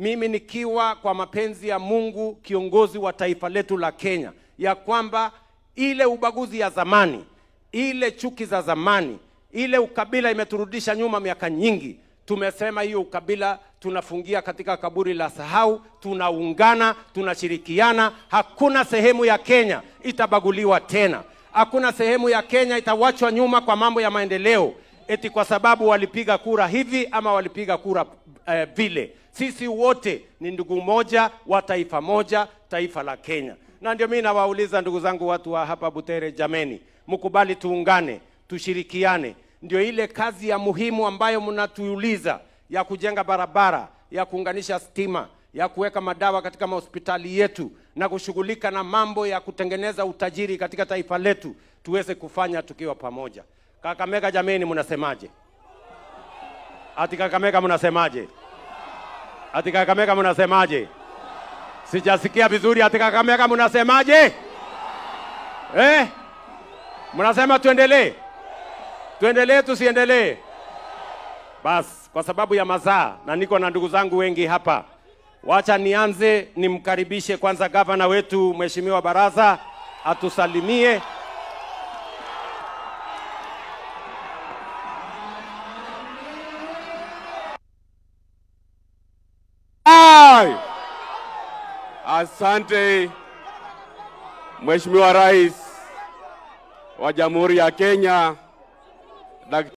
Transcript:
mimi nikiwa kwa mapenzi ya Mungu kiongozi wa taifa letu la Kenya, ya kwamba ile ubaguzi ya zamani, ile chuki za zamani, ile ukabila imeturudisha nyuma miaka nyingi. Tumesema hiyo ukabila tunafungia katika kaburi la sahau, tunaungana, tunashirikiana. Hakuna sehemu ya Kenya itabaguliwa tena. Hakuna sehemu ya Kenya itawachwa nyuma kwa mambo ya maendeleo, eti kwa sababu walipiga kura hivi ama walipiga kura vile. Sisi wote ni ndugu moja wa taifa moja, taifa la Kenya. Na ndio mimi nawauliza ndugu zangu watu wa hapa Butere, jameni, mkubali tuungane, tushirikiane. Ndio ile kazi ya muhimu ambayo mnatuuliza, ya kujenga barabara, ya kuunganisha stima, ya kuweka madawa katika hospitali yetu, na kushughulika na mambo ya kutengeneza utajiri katika taifa letu, tuweze kufanya tukiwa pamoja. Kakamega jameni, mnasemaje? Ati Kakamega mnasemaje? Ati Kakamega mnasemaje? Sijasikia vizuri. Ati Kakamega mnasemaje? Mnasema tuendelee? Tuendelee tusiendelee? Bas, kwa sababu ya mazaa na niko na ndugu zangu wengi hapa, wacha nianze nimkaribishe kwanza gavana wetu Mheshimiwa Baraza atusalimie. Asante Mheshimiwa Rais wa Jamhuri ya Kenya.